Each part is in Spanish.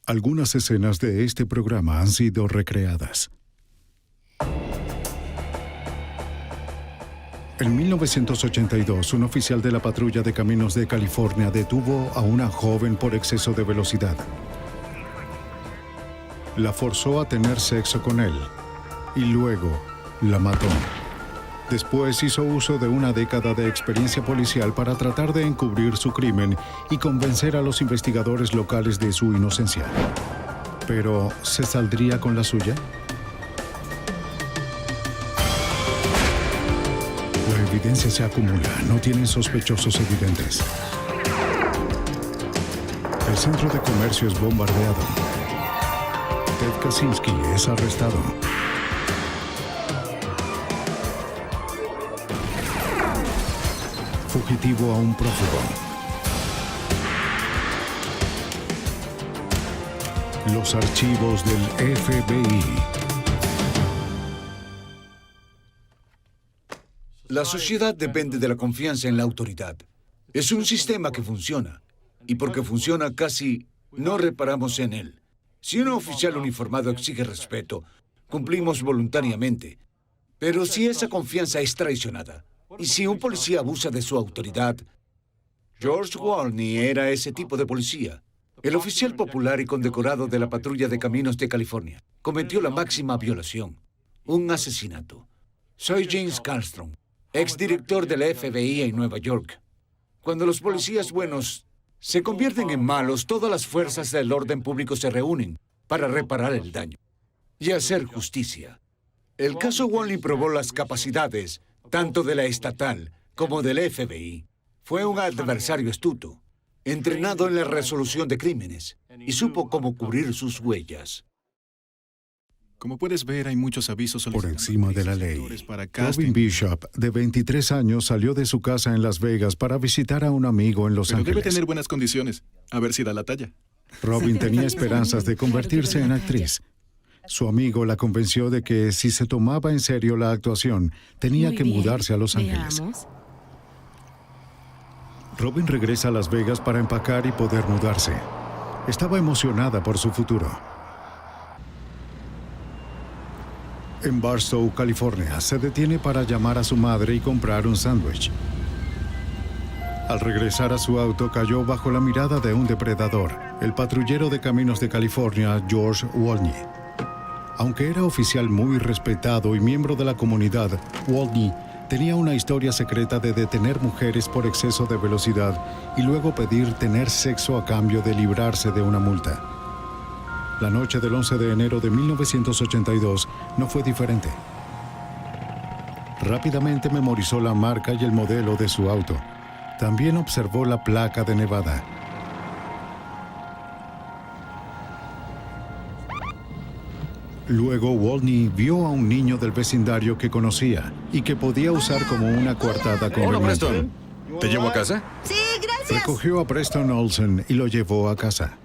Algunas escenas de este programa han sido recreadas. En 1982, un oficial de la patrulla de caminos de California detuvo a una joven por exceso de velocidad. La forzó a tener sexo con él y luego la mató. Después hizo uso de una década de experiencia policial para tratar de encubrir su crimen y convencer a los investigadores locales de su inocencia. ¿Pero se saldría con la suya? La evidencia se acumula, no tienen sospechosos evidentes. El centro de comercio es bombardeado. Ted Kaczynski es arrestado. Fugitivo a un prófugo. Los archivos del FBI. La sociedad depende de la confianza en la autoridad. Es un sistema que funciona. Y porque funciona, casi no reparamos en él. Si un oficial uniformado exige respeto, cumplimos voluntariamente. Pero si esa confianza es traicionada, y si un policía abusa de su autoridad, George Wolny era ese tipo de policía. El oficial popular y condecorado de la patrulla de caminos de California cometió la máxima violación, un asesinato. Soy James Carlstrom, exdirector del FBI en Nueva York. Cuando los policías buenos se convierten en malos, todas las fuerzas del orden público se reúnen para reparar el daño y hacer justicia. El caso Wolny probó las capacidades tanto de la estatal como del FBI. Fue un adversario astuto, entrenado en la resolución de crímenes, y supo cómo cubrir sus huellas. Como puedes ver, hay muchos avisos Por encima de la ley. para Robin casting. Bishop, de 23 años, salió de su casa en Las Vegas para visitar a un amigo en Los Pero debe Ángeles. tener buenas condiciones. A ver si da la talla. Robin tenía esperanzas de convertirse en actriz. Su amigo la convenció de que si se tomaba en serio la actuación, tenía que mudarse a Los Ángeles. Veamos. Robin regresa a Las Vegas para empacar y poder mudarse. Estaba emocionada por su futuro. En Barstow, California, se detiene para llamar a su madre y comprar un sándwich. Al regresar a su auto, cayó bajo la mirada de un depredador, el patrullero de caminos de California, George Wolny. Aunque era oficial muy respetado y miembro de la comunidad, Wolny tenía una historia secreta de detener mujeres por exceso de velocidad y luego pedir tener sexo a cambio de librarse de una multa. La noche del 11 de enero de 1982 no fue diferente. Rápidamente memorizó la marca y el modelo de su auto. También observó la placa de Nevada. Luego, Wolny vio a un niño del vecindario que conocía y que podía usar como una coartada Hola, conveniente. Preston. ¿Te llevo a casa? Sí, gracias. Recogió a Preston Olsen y lo llevó a casa.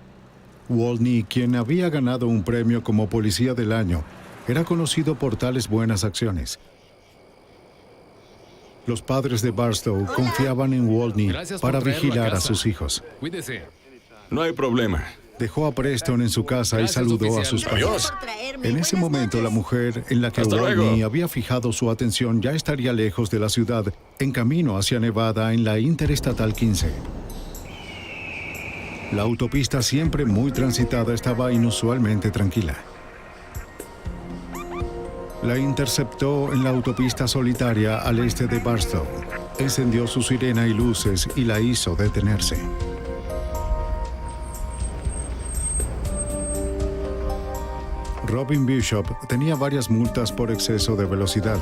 Wolny, quien había ganado un premio como policía del año, era conocido por tales buenas acciones. Los padres de Barstow confiaban en Wolny Gracias por para traerlo a vigilar a casa. sus hijos. Cuídese. No hay problema. Dejó a Preston en su casa y Gracias, saludó a oficial. sus Adiós. padres. En ese momento, la mujer en la que Hasta Wolny luego. había fijado su atención ya estaría lejos de la ciudad, en camino hacia Nevada en la Interestatal 15. La autopista, siempre muy transitada, estaba inusualmente tranquila. La interceptó en la autopista solitaria al este de Barstow. Encendió su sirena y luces y la hizo detenerse. Robin Bishop tenía varias multas por exceso de velocidad.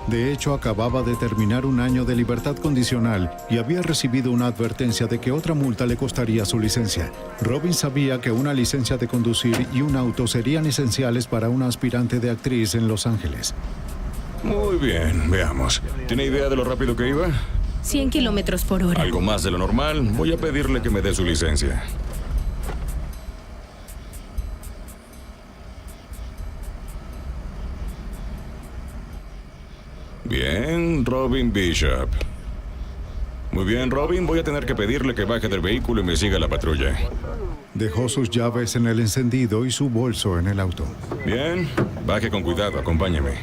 De hecho, acababa de terminar un año de libertad condicional y había recibido una advertencia de que otra multa le costaría su licencia. Robin sabía que una licencia de conducir y un auto serían esenciales para una aspirante de actriz en Los Ángeles. Muy bien, veamos. ¿Tiene idea de lo rápido que iba? 100 kilómetros por hora. Algo más de lo normal. Voy a pedirle que me dé su licencia. Bien, Robin Bishop. Muy bien, Robin. Voy a tener que pedirle que baje del vehículo y me siga la patrulla. Dejó sus llaves en el encendido y su bolso en el auto. Bien, baje con cuidado, acompáñeme.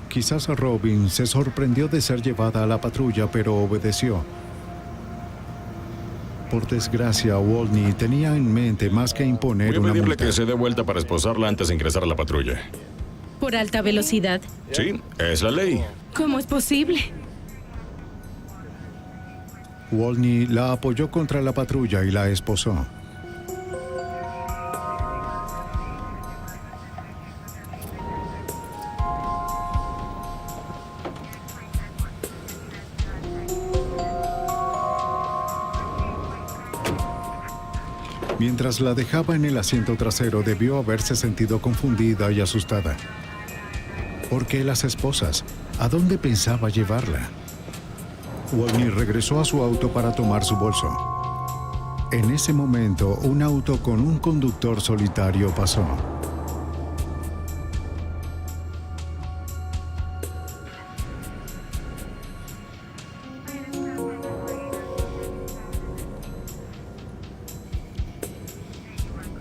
Quizás Robin se sorprendió de ser llevada a la patrulla, pero obedeció. Por desgracia, Wolney tenía en mente más que Voy imponer a una pedirle multa. que se dé vuelta para esposarla antes de ingresar a la patrulla. ¿Por alta velocidad? Sí, es la ley. ¿Cómo es posible? Wolney la apoyó contra la patrulla y la esposó. Mientras la dejaba en el asiento trasero, debió haberse sentido confundida y asustada. ¿Por qué las esposas? ¿A dónde pensaba llevarla? Wolney regresó a su auto para tomar su bolso. En ese momento, un auto con un conductor solitario pasó.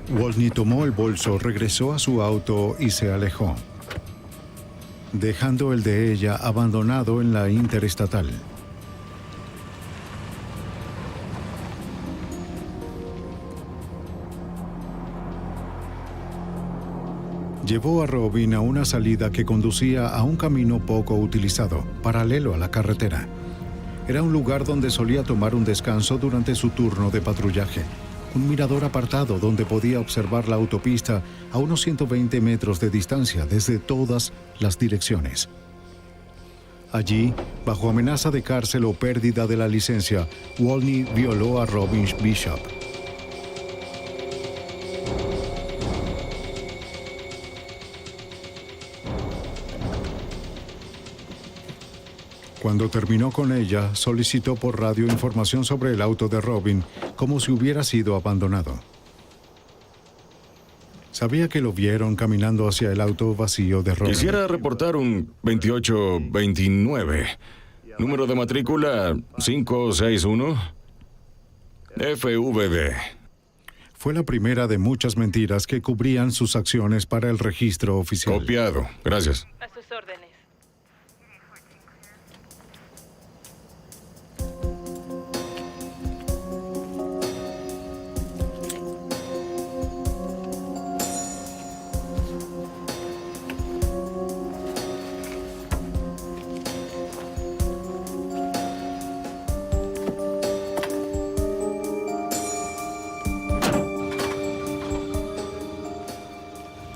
Wolney tomó el bolso, regresó a su auto y se alejó, dejando el de ella abandonado en la interestatal. Llevó a Robin a una salida que conducía a un camino poco utilizado, paralelo a la carretera. Era un lugar donde solía tomar un descanso durante su turno de patrullaje. Un mirador apartado donde podía observar la autopista a unos 120 metros de distancia desde todas las direcciones. Allí, bajo amenaza de cárcel o pérdida de la licencia, Wolney violó a Robin Bishop. Cuando terminó con ella, solicitó por radio información sobre el auto de Robin, como si hubiera sido abandonado. Sabía que lo vieron caminando hacia el auto vacío de Robin. Quisiera reportar un 2829. Número de matrícula 561 FVD. Fue la primera de muchas mentiras que cubrían sus acciones para el registro oficial. Copiado. Gracias. A sus órdenes.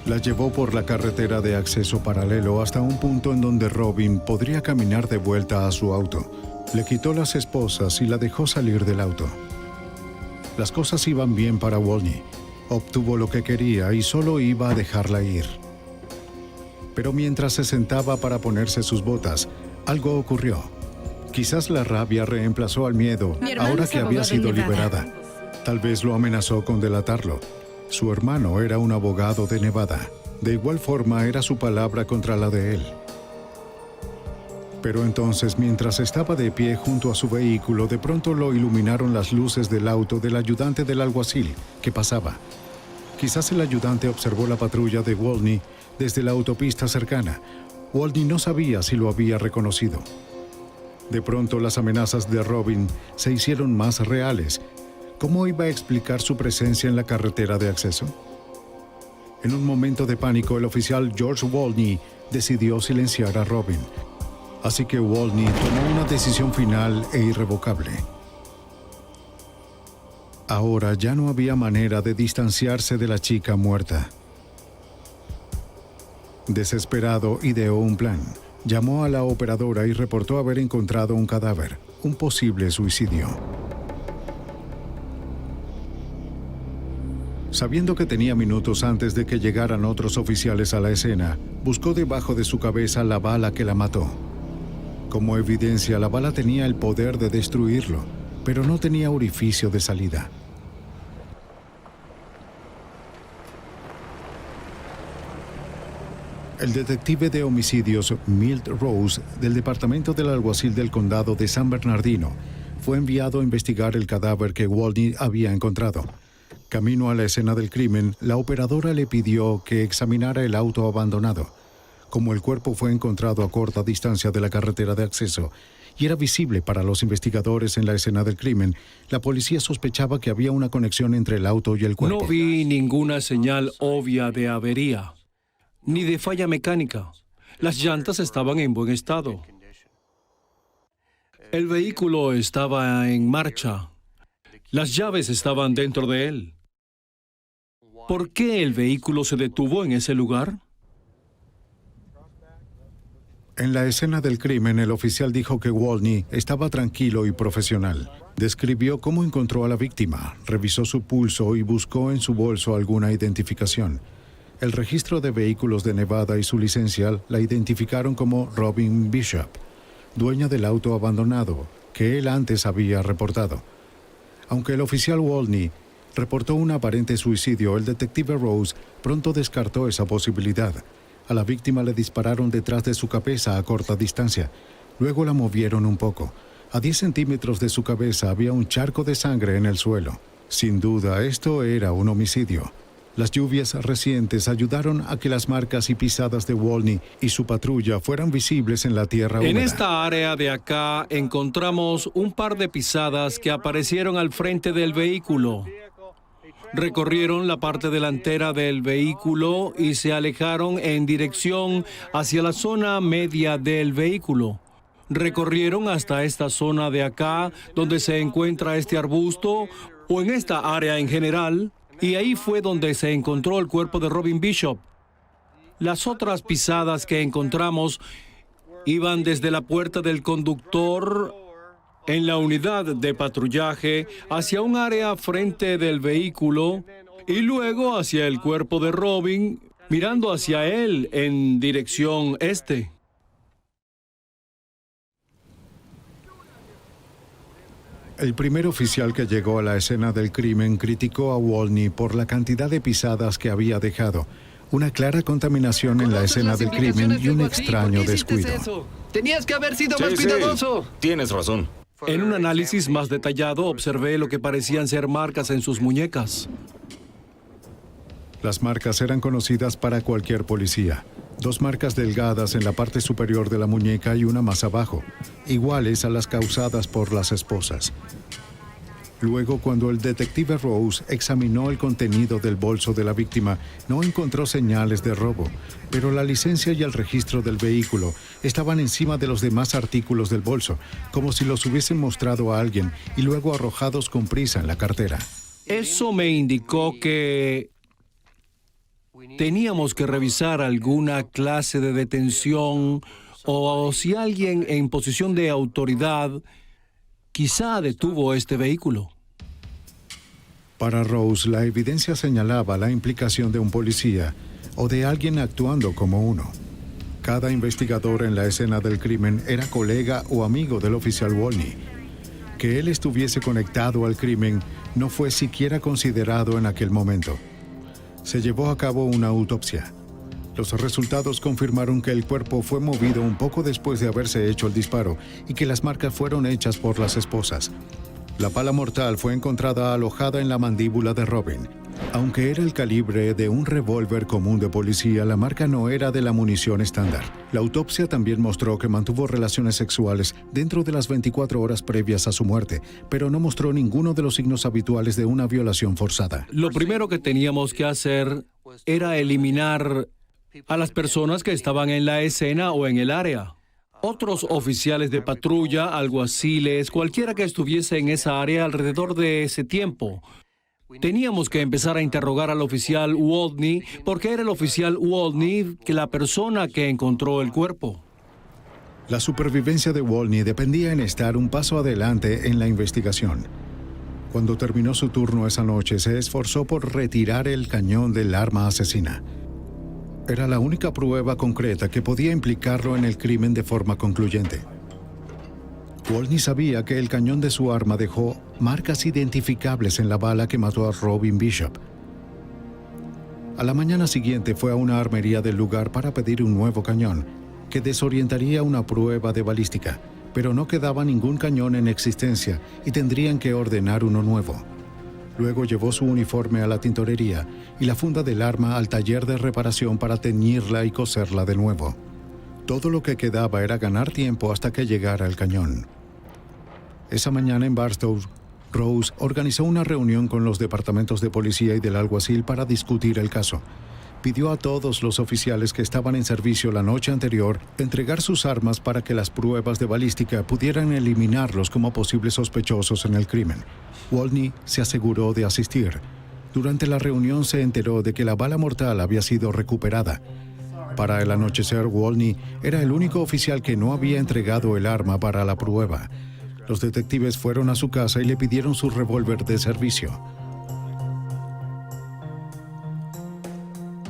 La llevó por la carretera de acceso paralelo hasta un punto en donde Robin podría caminar de vuelta a su auto. Le quitó las esposas y la dejó salir del auto. Las cosas iban bien para Wolney. Obtuvo lo que quería y solo iba a dejarla ir. Pero mientras se sentaba para ponerse sus botas, algo ocurrió. Quizás la rabia reemplazó al miedo Mi hermano ahora es que había abogado en sido Nevada. liberada. Tal vez lo amenazó con delatarlo. Su hermano era un abogado de Nevada. De igual forma era su palabra contra la de él. Pero entonces, mientras estaba de pie junto a su vehículo, de pronto lo iluminaron las luces del auto del ayudante del alguacil que pasaba. Quizás el ayudante observó la patrulla de Wolney desde la autopista cercana. Wolney no sabía si lo había reconocido. De pronto las amenazas de Robin se hicieron más reales. ¿Cómo iba a explicar su presencia en la carretera de acceso? En un momento de pánico, el oficial George Wolney decidió silenciar a Robin. Así que Wolney tomó una decisión final e irrevocable. Ahora ya no había manera de distanciarse de la chica muerta. Desesperado, ideó un plan. Llamó a la operadora y reportó haber encontrado un cadáver, un posible suicidio. Sabiendo que tenía minutos antes de que llegaran otros oficiales a la escena, buscó debajo de su cabeza la bala que la mató. Como evidencia, la bala tenía el poder de destruirlo, pero no tenía orificio de salida. El detective de homicidios Milt Rose, del Departamento del Alguacil del Condado de San Bernardino, fue enviado a investigar el cadáver que Walney había encontrado. Camino a la escena del crimen, la operadora le pidió que examinara el auto abandonado. Como el cuerpo fue encontrado a corta distancia de la carretera de acceso y era visible para los investigadores en la escena del crimen, la policía sospechaba que había una conexión entre el auto y el cuerpo. No vi ninguna señal obvia de avería, ni de falla mecánica. Las llantas estaban en buen estado. El vehículo estaba en marcha. Las llaves estaban dentro de él. ¿Por qué el vehículo se detuvo en ese lugar? En la escena del crimen, el oficial dijo que Walney estaba tranquilo y profesional. Describió cómo encontró a la víctima, revisó su pulso y buscó en su bolso alguna identificación. El registro de vehículos de Nevada y su licencia la identificaron como Robin Bishop, dueña del auto abandonado, que él antes había reportado. Aunque el oficial Walney reportó un aparente suicidio, el detective Rose pronto descartó esa posibilidad. A la víctima le dispararon detrás de su cabeza a corta distancia. Luego la movieron un poco. A 10 centímetros de su cabeza había un charco de sangre en el suelo. Sin duda, esto era un homicidio. Las lluvias recientes ayudaron a que las marcas y pisadas de Walney y su patrulla fueran visibles en la tierra húmeda. En esta área de acá encontramos un par de pisadas que aparecieron al frente del vehículo. Recorrieron la parte delantera del vehículo y se alejaron en dirección hacia la zona media del vehículo. Recorrieron hasta esta zona de acá, donde se encuentra este arbusto, o en esta área en general, y ahí fue donde se encontró el cuerpo de Robin Bishop. Las otras pisadas que encontramos iban desde la puerta del conductor en la unidad de patrullaje hacia un área frente del vehículo y luego hacia el cuerpo de Robin, mirando hacia él en dirección este. El primer oficial que llegó a la escena del crimen criticó a Walney por la cantidad de pisadas que había dejado, una clara contaminación en la escena del crimen y un extraño descuido. Tenías que haber sido Sí, más sí, cuidadoso. tienes razón. En un análisis más detallado observé lo que parecían ser marcas en sus muñecas. Las marcas eran conocidas para cualquier policía. 2 marcas delgadas en la parte superior de la muñeca y una más abajo, iguales a las causadas por las esposas. Luego, cuando el detective Rose examinó el contenido del bolso de la víctima, no encontró señales de robo, pero la licencia y el registro del vehículo estaban encima de los demás artículos del bolso, como si los hubiesen mostrado a alguien y luego arrojados con prisa en la cartera. Eso me indicó que teníamos que revisar alguna clase de detención o si alguien en posición de autoridad quizá detuvo este vehículo. Para Rose, la evidencia señalaba la implicación de un policía o de alguien actuando como uno. Cada investigador en la escena del crimen era colega o amigo del oficial Walney. Que él estuviese conectado al crimen no fue siquiera considerado en aquel momento. Se llevó a cabo una autopsia. Los resultados confirmaron que el cuerpo fue movido un poco después de haberse hecho el disparo y que las marcas fueron hechas por las esposas. La pala mortal fue encontrada alojada en la mandíbula de Robin. Aunque era el calibre de un revólver común de policía, la marca no era de la munición estándar. La autopsia también mostró que mantuvo relaciones sexuales dentro de las 24 horas previas a su muerte, pero no mostró ninguno de los signos habituales de una violación forzada. Lo primero que teníamos que hacer era eliminar a las personas que estaban en la escena o en el área. Otros oficiales de patrulla, alguaciles, cualquiera que estuviese en esa área alrededor de ese tiempo. Teníamos que empezar a interrogar al oficial Walney, porque era el oficial Walney que la persona que encontró el cuerpo. La supervivencia de Walney dependía en estar un paso adelante en la investigación. Cuando terminó su turno esa noche, se esforzó por retirar el cañón del arma asesina. Era la única prueba concreta que podía implicarlo en el crimen de forma concluyente. Walney sabía que el cañón de su arma dejó marcas identificables en la bala que mató a Robin Bishop. A la mañana siguiente fue a una armería del lugar para pedir un nuevo cañón, que desorientaría una prueba de balística, pero no quedaba ningún cañón en existencia y tendrían que ordenar uno nuevo. Luego llevó su uniforme a la tintorería y la funda del arma al taller de reparación para teñirla y coserla de nuevo. Todo lo que quedaba era ganar tiempo hasta que llegara el cañón. Esa mañana en Barstow, Rose organizó una reunión con los departamentos de policía y del alguacil para discutir el caso. Pidió a todos los oficiales que estaban en servicio la noche anterior entregar sus armas para que las pruebas de balística pudieran eliminarlos como posibles sospechosos en el crimen. Wolny se aseguró de asistir. Durante la reunión se enteró de que la bala mortal había sido recuperada. Para el anochecer, Wolny era el único oficial que no había entregado el arma para la prueba. Los detectives fueron a su casa y le pidieron su revólver de servicio.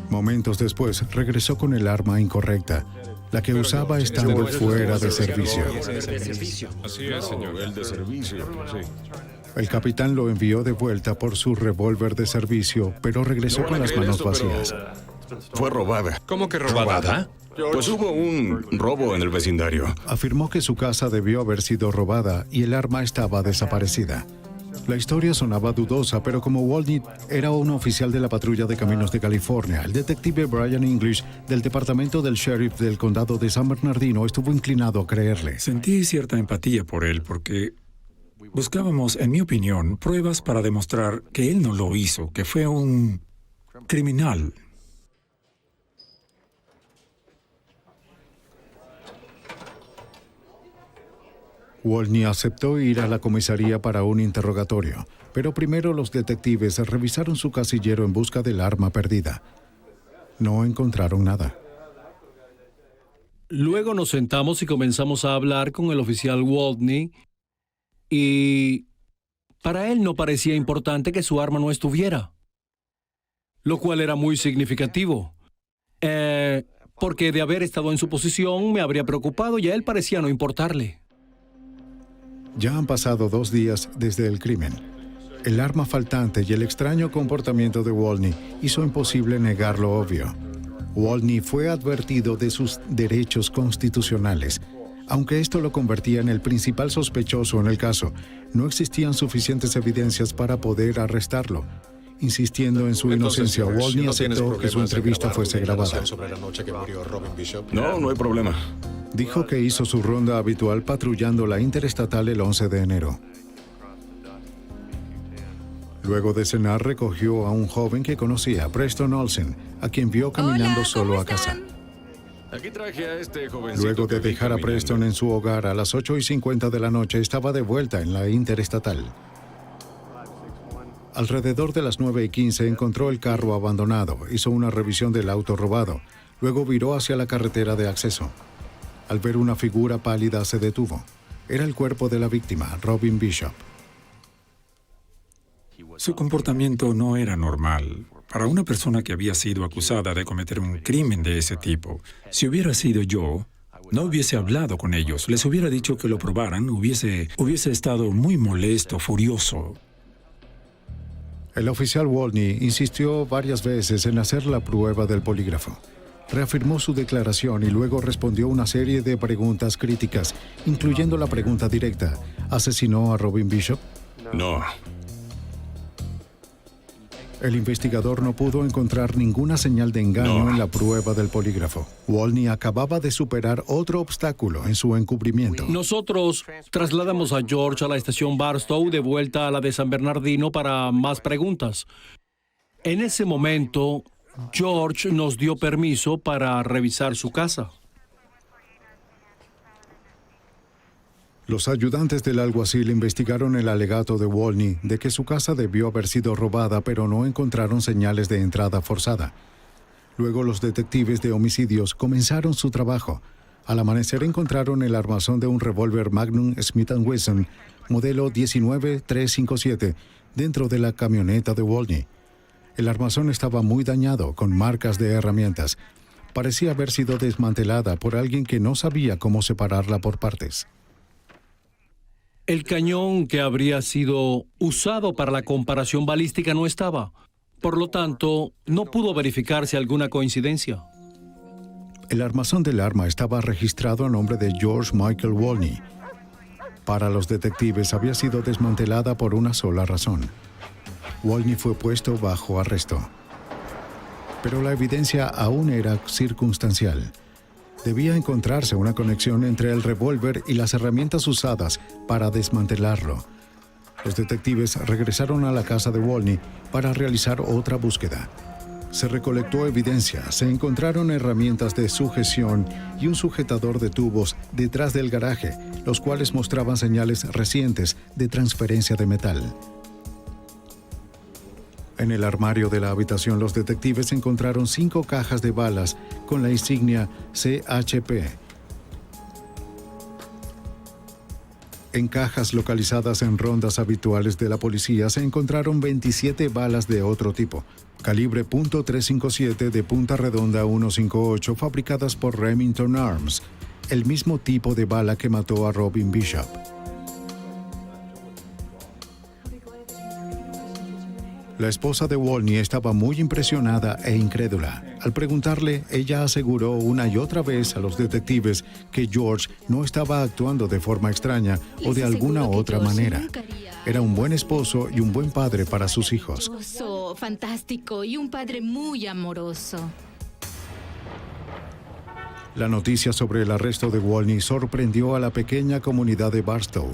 Momentos después, regresó con el arma incorrecta, la que usaba estando fuera de servicio. Así es, señor, el de servicio, sí. El capitán lo envió de vuelta por su revólver de servicio, pero regresó con las manos vacías. Fue robada. ¿Cómo que robada? Pues hubo un robo en el vecindario. Afirmó que su casa debió haber sido robada y el arma estaba desaparecida. La historia sonaba dudosa, pero como Wolny era un oficial de la patrulla de caminos de California, el detective Brian English del departamento del sheriff del condado de San Bernardino estuvo inclinado a creerle. Sentí cierta empatía por él porque buscábamos, en mi opinión, pruebas para demostrar que él no lo hizo, que fue un criminal. Wolny aceptó ir a la comisaría para un interrogatorio, pero primero los detectives revisaron su casillero en busca del arma perdida. No encontraron nada. Luego nos sentamos y comenzamos a hablar con el oficial Wolny y para él no parecía importante que su arma no estuviera, lo cual era muy significativo, porque de haber estado en su posición me habría preocupado y a él parecía no importarle. Ya han pasado 2 días desde el crimen. El arma faltante y el extraño comportamiento de Wolny hizo imposible negar lo obvio. Wolny fue advertido de sus derechos constitucionales. Aunque esto lo convertía en el principal sospechoso en el caso, no existían suficientes evidencias para poder arrestarlo. Insistiendo en su inocencia, Wolny aceptó que su entrevista fuese grabada. No hay problema. Dijo que hizo su ronda habitual patrullando la interestatal el 11 de enero. Luego de cenar, recogió a un joven que conocía, Preston Olsen, a quien vio caminando solo a casa. Aquí traje a este jovencito. Luego de que vi dejar a caminando. Preston en su hogar a las 8:50 de la noche, estaba de vuelta en la interestatal. Alrededor de las 9:15 encontró el carro abandonado, hizo una revisión del auto robado, luego viró hacia la carretera de acceso. Al ver una figura pálida se detuvo. Era el cuerpo de la víctima, Robin Bishop. Su comportamiento no era normal. Para una persona que había sido acusada de cometer un crimen de ese tipo, si hubiera sido yo, no hubiese hablado con ellos, les hubiera dicho que lo probaran, hubiese estado muy molesto, furioso. El oficial Wolny insistió varias veces en hacer la prueba del polígrafo. Reafirmó su declaración y luego respondió una serie de preguntas críticas, incluyendo la pregunta directa: ¿asesinó a Robin Bishop? No. El investigador no pudo encontrar ninguna señal de engaño No. en la prueba del polígrafo. Wolny acababa de superar otro obstáculo en su encubrimiento. Nosotros trasladamos a George a la estación Barstow de vuelta a la de San Bernardino para más preguntas. En ese momento, George nos dio permiso para revisar su casa. Los ayudantes del alguacil investigaron el alegato de Wolny de que su casa debió haber sido robada, pero no encontraron señales de entrada forzada. Luego los detectives de homicidios comenzaron su trabajo. Al amanecer encontraron el armazón de un revólver Magnum Smith & Wesson, modelo 19357, dentro de la camioneta de Wolny. El armazón estaba muy dañado, con marcas de herramientas. Parecía haber sido desmantelada por alguien que no sabía cómo separarla por partes. El cañón que habría sido usado para la comparación balística no estaba. Por lo tanto, no pudo verificarse alguna coincidencia. El armazón del arma estaba registrado a nombre de George Michael Wolny. para los detectives había sido desmantelada por una sola razón. Wolny fue puesto bajo arresto. Pero la evidencia aún era circunstancial. Debía encontrarse una conexión entre el revólver y las herramientas usadas para desmantelarlo. Los detectives regresaron a la casa de Wolny para realizar otra búsqueda. Se recolectó evidencia, se encontraron herramientas de sujeción y un sujetador de tubos detrás del garaje, los cuales mostraban señales recientes de transferencia de metal. En el armario de la habitación, los detectives encontraron 5 cajas de balas con la insignia CHP. En cajas localizadas en rondas habituales de la policía se encontraron 27 balas de otro tipo, calibre .357 de punta redonda 158 fabricadas por Remington Arms, el mismo tipo de bala que mató a Robin Bishop. La esposa de Wolny estaba muy impresionada e incrédula. Al preguntarle, ella aseguró una y otra vez a los detectives que George no estaba actuando de forma extraña o de alguna otra manera. Era un buen esposo y un buen padre para sus hijos. Fantástico y un padre muy amoroso. La noticia sobre el arresto de Wolny sorprendió a la pequeña comunidad de Barstow.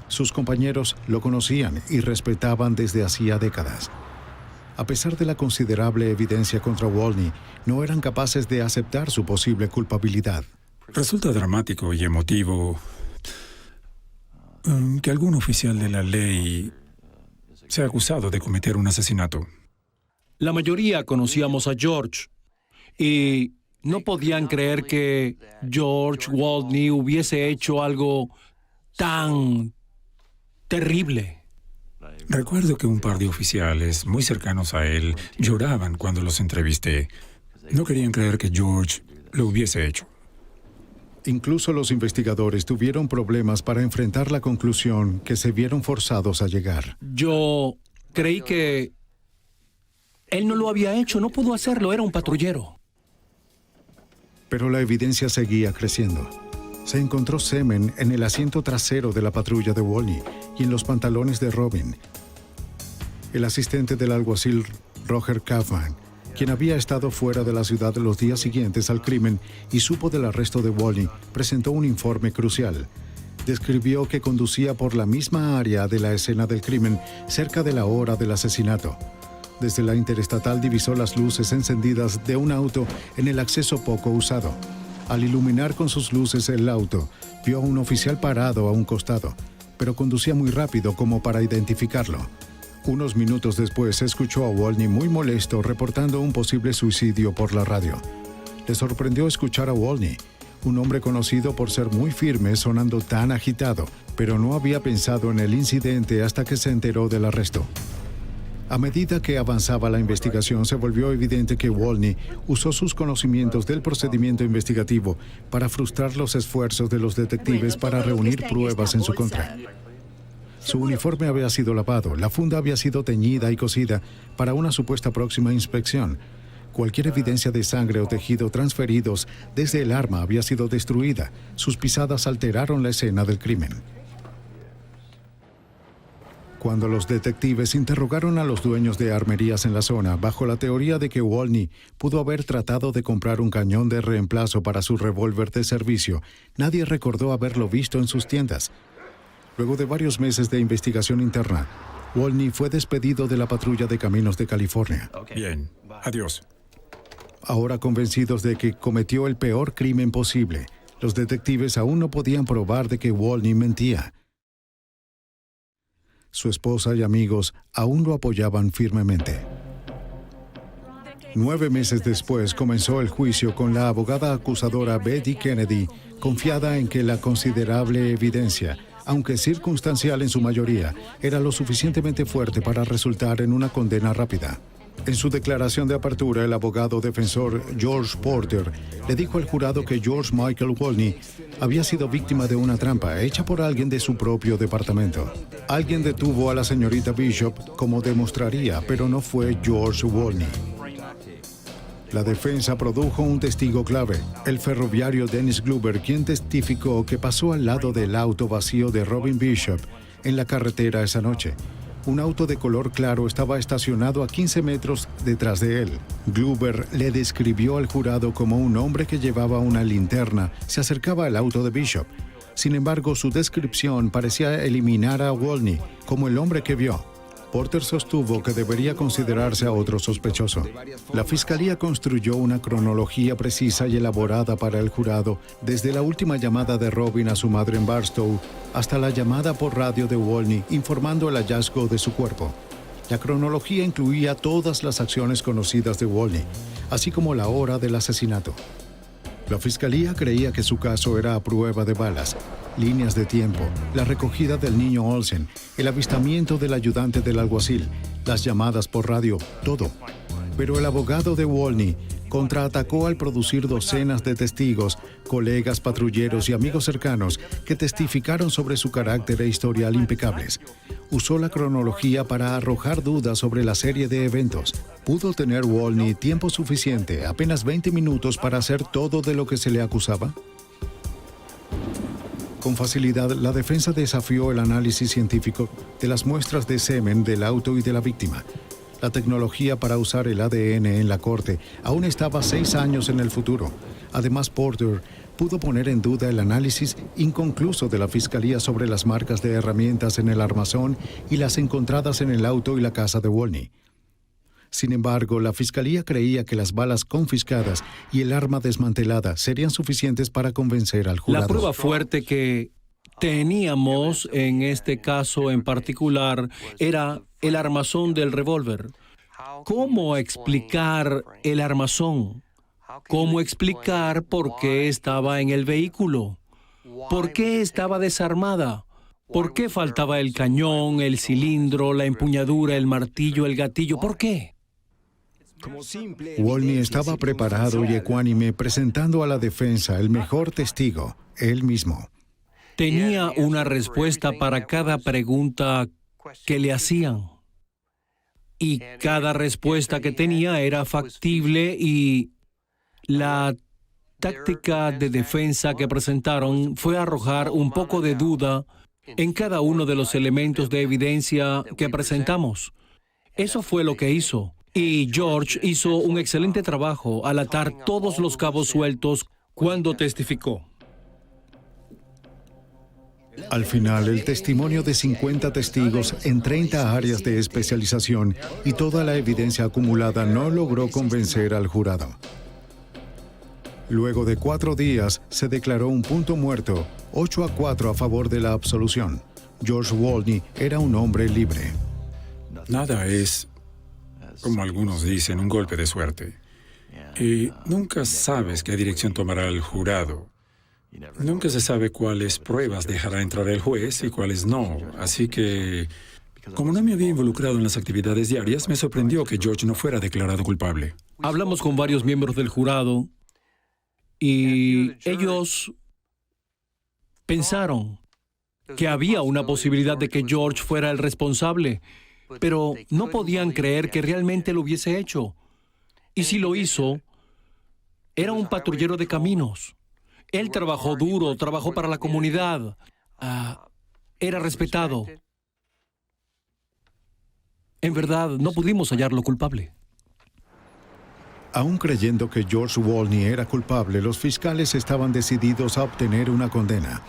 Sus compañeros lo conocían y respetaban desde hacía décadas. A pesar de la considerable evidencia contra Wolny, no eran capaces de aceptar su posible culpabilidad. Resulta dramático y emotivo que algún oficial de la ley sea acusado de cometer un asesinato. La mayoría conocíamos a George y no podían creer que George Wolny hubiese hecho algo tan terrible. Recuerdo que un par de oficiales muy cercanos a él lloraban cuando los entrevisté. No querían creer que George lo hubiese hecho. Incluso los investigadores tuvieron problemas para enfrentar la conclusión que se vieron forzados a llegar. Yo creí que él no lo había hecho, no pudo hacerlo, era un patrullero. Pero la evidencia seguía creciendo. Se encontró semen en el asiento trasero de la patrulla de Wolny y en los pantalones de Robin. El asistente del alguacil Roger Kaufman, quien había estado fuera de la ciudad los días siguientes al crimen y supo del arresto de Wolny, presentó un informe crucial. Describió que conducía por la misma área de la escena del crimen cerca de la hora del asesinato. Desde la interestatal divisó las luces encendidas de un auto en el acceso poco usado. Al iluminar con sus luces el auto, vio a un oficial parado a un costado, pero conducía muy rápido como para identificarlo. Unos minutos después, escuchó a Wolny muy molesto reportando un posible suicidio por la radio. Le sorprendió escuchar a Wolny, un hombre conocido por ser muy firme, sonando tan agitado, pero no había pensado en el incidente hasta que se enteró del arresto. A medida que avanzaba la investigación, se volvió evidente que Wolny usó sus conocimientos del procedimiento investigativo para frustrar los esfuerzos de los detectives para reunir pruebas en su contra. Su uniforme había sido lavado, la funda había sido teñida y cosida para una supuesta próxima inspección. Cualquier evidencia de sangre o tejido transferidos desde el arma había sido destruida. Sus pisadas alteraron la escena del crimen. Cuando los detectives interrogaron a los dueños de armerías en la zona, bajo la teoría de que Wolny pudo haber tratado de comprar un cañón de reemplazo para su revólver de servicio, nadie recordó haberlo visto en sus tiendas. Luego de varios meses de investigación interna, Wolny fue despedido de la patrulla de caminos de California. Bien, adiós. Ahora convencidos de que cometió el peor crimen posible, los detectives aún no podían probar de que Wolny mentía. Su esposa y amigos aún lo apoyaban firmemente. 9 meses después comenzó el juicio con la abogada acusadora Betty Kennedy, confiada en que la considerable evidencia, aunque circunstancial en su mayoría, era lo suficientemente fuerte para resultar en una condena rápida. En su declaración de apertura, el abogado defensor George Porter le dijo al jurado que George Michael Wolny había sido víctima de una trampa hecha por alguien de su propio departamento. Alguien detuvo a la señorita Bishop, como demostraría, pero no fue George Wolny. La defensa produjo un testigo clave, el ferroviario Dennis Glover, quien testificó que pasó al lado del auto vacío de Robin Bishop en la carretera esa noche. Un auto de color claro estaba estacionado a 15 metros detrás de él. Glover le describió al jurado como un hombre que llevaba una linterna se acercaba al auto de Bishop. Sin embargo, su descripción parecía eliminar a Wolny como el hombre que vio. Porter sostuvo que debería considerarse a otro sospechoso. La fiscalía construyó una cronología precisa y elaborada para el jurado, desde la última llamada de Robin a su madre en Barstow hasta la llamada por radio de Wolny informando el hallazgo de su cuerpo. La cronología incluía todas las acciones conocidas de Wolny, así como la hora del asesinato. La fiscalía creía que su caso era a prueba de balas, líneas de tiempo, la recogida del niño Olsen, el avistamiento del ayudante del alguacil, las llamadas por radio, todo. Pero el abogado de Wolny contraatacó al producir docenas de testigos, colegas patrulleros y amigos cercanos que testificaron sobre su carácter e historial impecables. Usó la cronología para arrojar dudas sobre la serie de eventos. ¿Pudo tener Wolny tiempo suficiente, apenas 20 minutos, para hacer todo de lo que se le acusaba? Con facilidad, la defensa desafió el análisis científico de las muestras de semen del auto y de la víctima. La tecnología para usar el ADN en la corte aún estaba 6 años en el futuro. Además, Porter pudo poner en duda el análisis inconcluso de la fiscalía sobre las marcas de herramientas en el armazón y las encontradas en el auto y la casa de Wolny. Sin embargo, la fiscalía creía que las balas confiscadas y el arma desmantelada serían suficientes para convencer al jurado. La prueba fuerte que teníamos en este caso en particular era el armazón del revólver. ¿Cómo explicar el armazón? ¿Cómo explicar por qué estaba en el vehículo? ¿Por qué estaba desarmada? ¿Por qué faltaba el cañón, el cilindro, la empuñadura, el martillo, el gatillo? ¿Por qué? Wolny estaba preparado y ecuánime, presentando a la defensa el mejor testigo, él mismo. Tenía una respuesta para cada pregunta que le hacían. Y cada respuesta que tenía era factible y la táctica de defensa que presentaron fue arrojar un poco de duda en cada uno de los elementos de evidencia que presentamos. Eso fue lo que hizo. Y George hizo un excelente trabajo al atar todos los cabos sueltos cuando testificó. Al final, el testimonio de 50 testigos en 30 áreas de especialización y toda la evidencia acumulada no logró convencer al jurado. Luego de 4 días, se declaró un punto muerto, 8-4 a favor de la absolución. George Wolny era un hombre libre. Nada es, como algunos dicen, un golpe de suerte. Y nunca sabes qué dirección tomará el jurado. Nunca se sabe cuáles pruebas dejará entrar el juez y cuáles no. Así que, como no me había involucrado en las actividades diarias, me sorprendió que George no fuera declarado culpable. Hablamos con varios miembros del jurado y ellos pensaron que había una posibilidad de que George fuera el responsable, pero no podían creer que realmente lo hubiese hecho. Y si lo hizo, era un patrullero de caminos. Él trabajó duro, trabajó para la comunidad. Era respetado. En verdad, no pudimos hallarlo culpable. Aún creyendo que George Wolny era culpable, los fiscales estaban decididos a obtener una condena.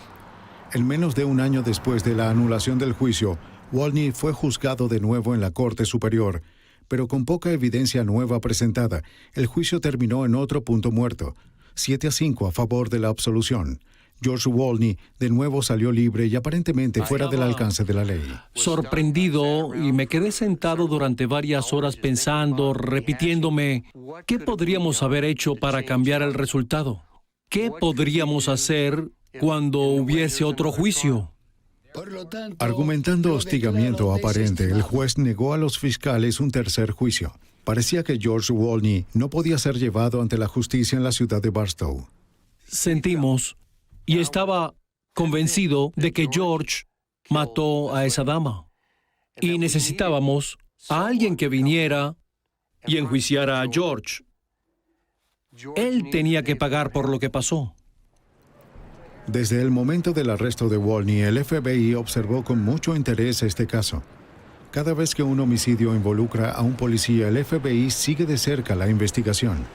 En menos de un año después de la anulación del juicio, Wolny fue juzgado de nuevo en la Corte Superior, pero con poca evidencia nueva presentada, el juicio terminó en otro punto muerto, 7-5 a favor de la absolución. George Wolny de nuevo salió libre y aparentemente fuera del alcance de la ley. Sorprendido, y me quedé sentado durante varias horas pensando, repitiéndome, ¿qué podríamos haber hecho para cambiar el resultado? ¿Qué podríamos hacer cuando hubiese otro juicio? Argumentando hostigamiento aparente, el juez negó a los fiscales un tercer juicio. Parecía que George Wolny no podía ser llevado ante la justicia en la ciudad de Barstow. Sentimos, y estaba convencido de que George mató a esa dama. Y necesitábamos a alguien que viniera y enjuiciara a George. Él tenía que pagar por lo que pasó. Desde el momento del arresto de Wolny, el FBI observó con mucho interés este caso. Cada vez que un homicidio involucra a un policía, el FBI sigue de cerca la investigación.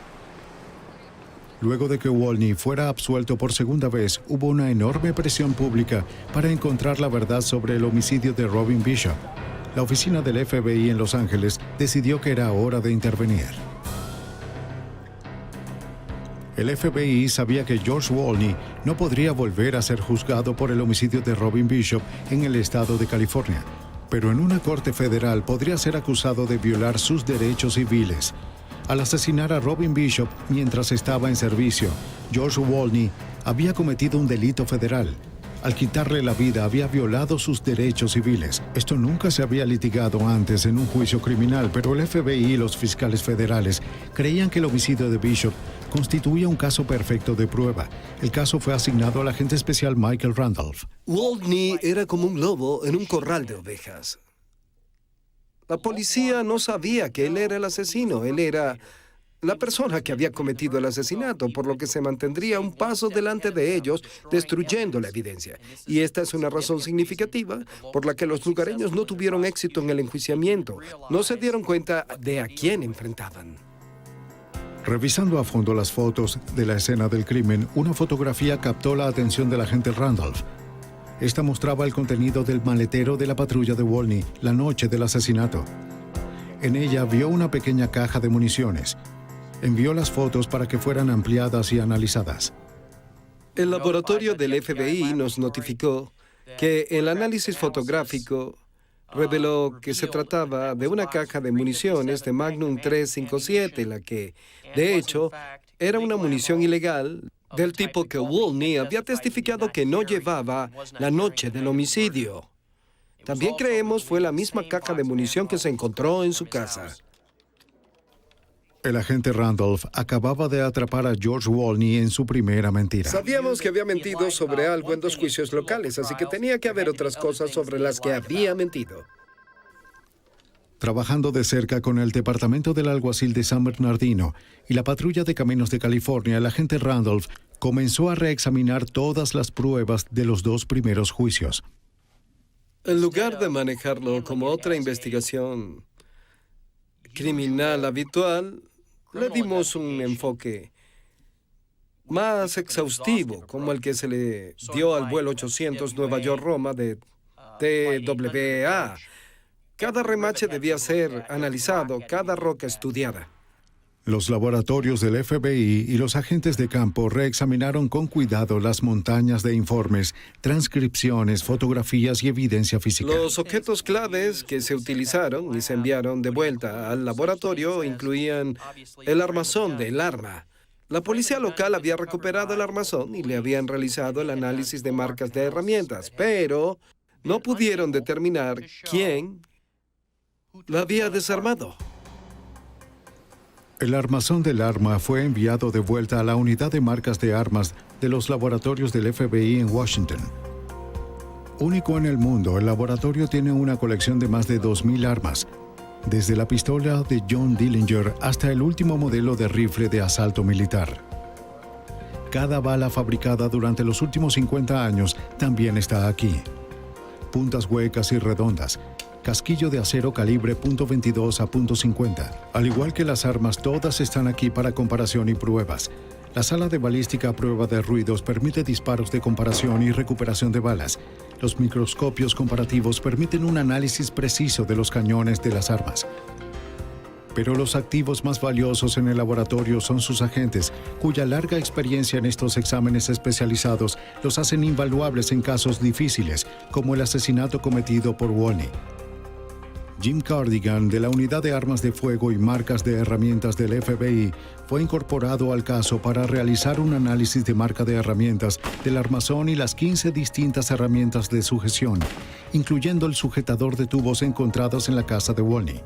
Luego de que Wolny fuera absuelto por segunda vez, hubo una enorme presión pública para encontrar la verdad sobre el homicidio de Robin Bishop. La oficina del FBI en Los Ángeles decidió que era hora de intervenir. El FBI sabía que George Wolny no podría volver a ser juzgado por el homicidio de Robin Bishop en el estado de California, pero en una corte federal podría ser acusado de violar sus derechos civiles. Al asesinar a Robin Bishop mientras estaba en servicio, George Wolny había cometido un delito federal. Al quitarle la vida, había violado sus derechos civiles. Esto nunca se había litigado antes en un juicio criminal, pero el FBI y los fiscales federales creían que el homicidio de Bishop constituía un caso perfecto de prueba. El caso fue asignado al agente especial Michael Randolph. Wolny era como un lobo en un corral de ovejas. La policía no sabía que él era el asesino. Él era la persona que había cometido el asesinato, por lo que se mantendría un paso delante de ellos, destruyendo la evidencia. Y esta es una razón significativa por la que los lugareños no tuvieron éxito en el enjuiciamiento. No se dieron cuenta de a quién enfrentaban. Revisando a fondo las fotos de la escena del crimen, una fotografía captó la atención del agente Randolph. Esta mostraba el contenido del maletero de la patrulla de Wolny la noche del asesinato. En ella vio una pequeña caja de municiones. Envió las fotos para que fueran ampliadas y analizadas. El laboratorio del FBI nos notificó que el análisis fotográfico reveló que se trataba de una caja de municiones de Magnum 357, la que, de hecho, era una munición ilegal del tipo que Wolny había testificado que no llevaba la noche del homicidio. También creemos fue la misma caja de munición que se encontró en su casa. El agente Randolph acababa de atrapar a George Wolny en su primera mentira. Sabíamos que había mentido sobre algo en 2 juicios locales, así que tenía que haber otras cosas sobre las que había mentido. Trabajando de cerca con el Departamento del Alguacil de San Bernardino y la Patrulla de Caminos de California, el agente Randolph comenzó a reexaminar todas las pruebas de los 2 primeros juicios. En lugar de manejarlo como otra investigación criminal habitual, le dimos un enfoque más exhaustivo, como el que se le dio al vuelo 800 Nueva York-Roma de TWA. Cada remache debía ser analizado, cada roca estudiada. Los laboratorios del FBI y los agentes de campo reexaminaron con cuidado las montañas de informes, transcripciones, fotografías y evidencia física. Los objetos claves que se utilizaron y se enviaron de vuelta al laboratorio incluían el armazón del arma. La policía local había recuperado el armazón y le habían realizado el análisis de marcas de herramientas, pero no pudieron determinar quién la había desarmado. El armazón del arma fue enviado de vuelta a la unidad de marcas de armas de los laboratorios del FBI en Washington. Único en el mundo, el laboratorio tiene una colección de más de 2,000 armas, desde la pistola de John Dillinger hasta el último modelo de rifle de asalto militar. Cada bala fabricada durante los últimos 50 años también está aquí. Puntas huecas y redondas, casquillo de acero calibre .22 a .50. Al igual que las armas, todas están aquí para comparación y pruebas. La sala de balística a prueba de ruidos permite disparos de comparación y recuperación de balas. Los microscopios comparativos permiten un análisis preciso de los cañones de las armas. Pero los activos más valiosos en el laboratorio son sus agentes, cuya larga experiencia en estos exámenes especializados los hacen invaluables en casos difíciles, como el asesinato cometido por Wolny. Jim Cardigan, de la Unidad de Armas de Fuego y Marcas de Herramientas del FBI, fue incorporado al caso para realizar un análisis de marca de herramientas del armazón y las 15 distintas herramientas de sujeción, incluyendo el sujetador de tubos encontrados en la casa de Wolny.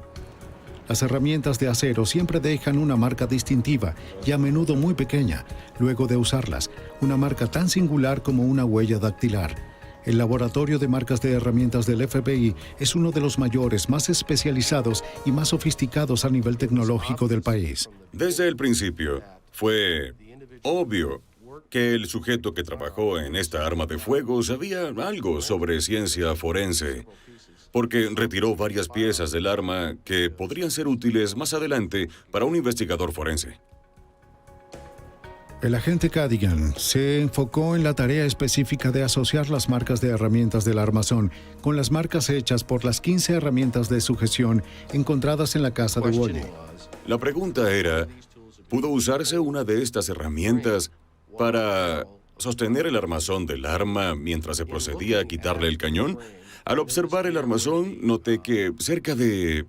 Las herramientas de acero siempre dejan una marca distintiva y a menudo muy pequeña, luego de usarlas, una marca tan singular como una huella dactilar. El laboratorio de marcas de herramientas del FBI es uno de los mayores, más especializados y más sofisticados a nivel tecnológico del país. Desde el principio, Fue obvio que el sujeto que trabajó en esta arma de fuego sabía algo sobre ciencia forense, porque retiró varias piezas del arma que podrían ser útiles más adelante para un investigador forense. El agente Cadigan se enfocó en la tarea específica de asociar las marcas de herramientas del armazón con las marcas hechas por las 15 herramientas de sujeción encontradas en la casa de Wolny. La pregunta era, ¿pudo usarse una de estas herramientas para sostener el armazón del arma mientras se procedía a quitarle el cañón? Al observar el armazón, noté que cerca de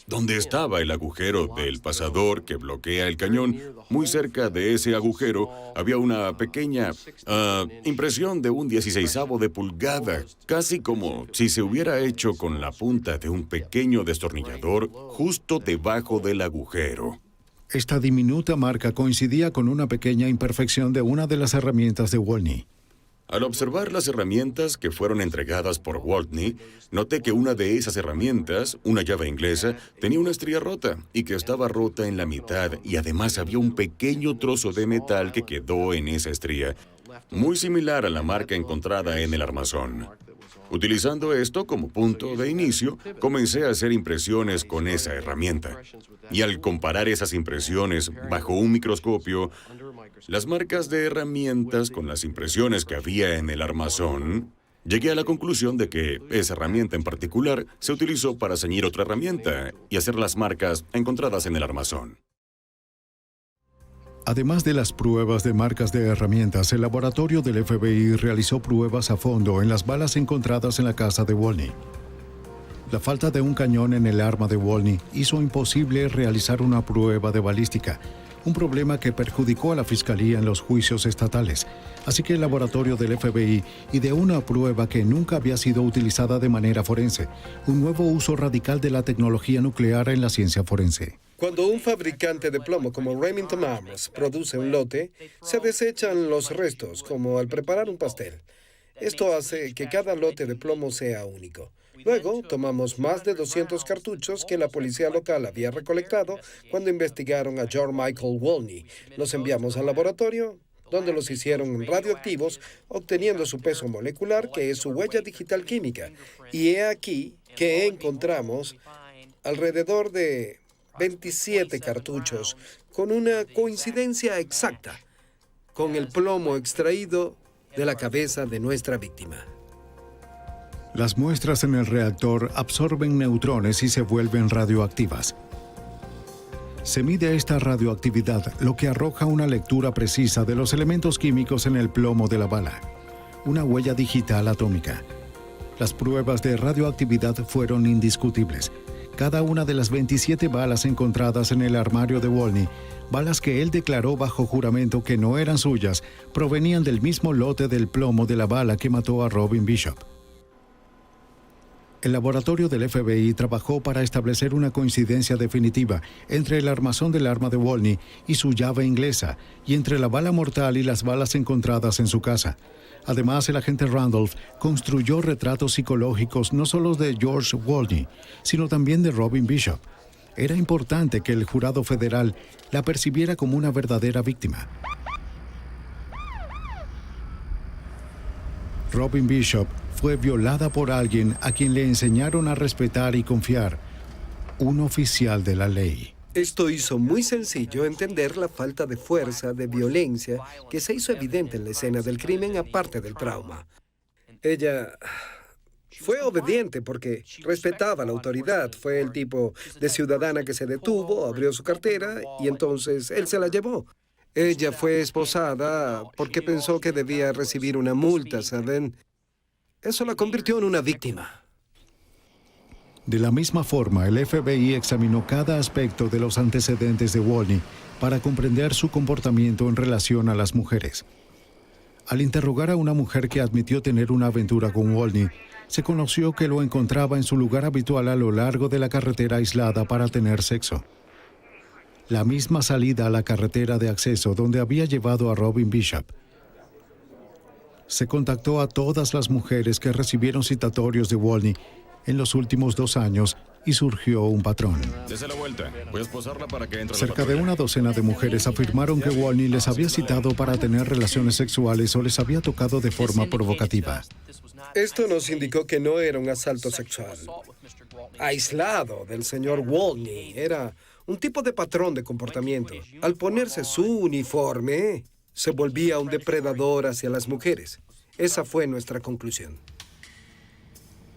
donde estaba el agujero del pasador que bloquea el cañón, muy cerca de ese agujero, había una pequeña impresión de un 16avo de pulgada, casi como si se hubiera hecho con la punta de un pequeño destornillador justo debajo del agujero. Esta diminuta marca coincidía con una pequeña imperfección de una de las herramientas de Wolny. Al observar las herramientas que fueron entregadas por Wolny, noté que una de esas herramientas, una llave inglesa, tenía una estría rota y que estaba rota en la mitad, y además había un pequeño trozo de metal que quedó en esa estría, muy similar a la marca encontrada en el armazón. Utilizando esto como punto de inicio, comencé a hacer impresiones con esa herramienta. Y al comparar esas impresiones bajo un microscopio, las marcas de herramientas con las impresiones que había en el armazón, llegué a la conclusión de que esa herramienta en particular se utilizó para ceñir otra herramienta y hacer las marcas encontradas en el armazón. Además de las pruebas de marcas de herramientas, el laboratorio del FBI realizó pruebas a fondo en las balas encontradas en la casa de Wolny. La falta de un cañón en el arma de Wolny hizo imposible realizar una prueba de balística, un problema que perjudicó a la Fiscalía en los juicios estatales. Así que el laboratorio del FBI ideó una prueba que nunca había sido utilizada de manera forense, un nuevo uso radical de la tecnología nuclear en la ciencia forense. Cuando un fabricante de plomo como Remington Arms produce un lote, se desechan los restos, como al preparar un pastel. Esto hace que cada lote de plomo sea único. Luego, tomamos más de 200 cartuchos que la policía local había recolectado cuando investigaron a George Michael Wolny. Los enviamos al laboratorio, donde los hicieron radioactivos, obteniendo su peso molecular, que es su huella digital química. Y he aquí que encontramos alrededor de 27 cartuchos, con una coincidencia exacta con el plomo extraído de la cabeza de nuestra víctima. Las muestras en el reactor absorben neutrones y se vuelven radioactivas. Se mide esta radioactividad, lo que arroja una lectura precisa de los elementos químicos en el plomo de la bala, una huella digital atómica. Las pruebas de radioactividad fueron indiscutibles. Cada una de las 27 balas encontradas en el armario de Wolny, balas que él declaró bajo juramento que no eran suyas, provenían del mismo lote del plomo de la bala que mató a Robin Bishop. El laboratorio del FBI trabajó para establecer una coincidencia definitiva entre el armazón del arma de Wolny y su llave inglesa, y entre la bala mortal y las balas encontradas en su casa. Además, el agente Randolph construyó retratos psicológicos no solo de George Wolny, sino también de Robin Bishop. Era importante que el jurado federal la percibiera como una verdadera víctima. Robin Bishop fue violada por alguien a quien le enseñaron a respetar y confiar, un oficial de la ley. Esto hizo muy sencillo entender la falta de fuerza, de violencia, que se hizo evidente en la escena del crimen, aparte del trauma. Ella fue obediente porque respetaba la autoridad. Fue el tipo de ciudadana que se detuvo, abrió su cartera y entonces él se la llevó. Ella fue esposada porque pensó que debía recibir una multa, ¿saben? Eso la convirtió en una víctima. De la misma forma, el FBI examinó cada aspecto de los antecedentes de Wolny para comprender su comportamiento en relación a las mujeres. Al interrogar a una mujer que admitió tener una aventura con Wolny, se conoció que lo encontraba en su lugar habitual a lo largo de la carretera aislada para tener sexo. La misma salida a la carretera de acceso donde había llevado a Robin Bishop. Se contactó a todas las mujeres que recibieron citatorios de Wolny en los últimos 2 años y surgió un patrón. Dese la vuelta. Voy a esposarla para que entre la Cerca de patrulla. una docena de mujeres afirmaron que Wolny les había citado para tener relaciones sexuales o les había tocado de forma provocativa. Esto nos indicó que no era un asalto sexual aislado del señor Wolny. Era un tipo de patrón de comportamiento. Al ponerse su uniforme, se volvía un depredador hacia las mujeres. Esa fue nuestra conclusión.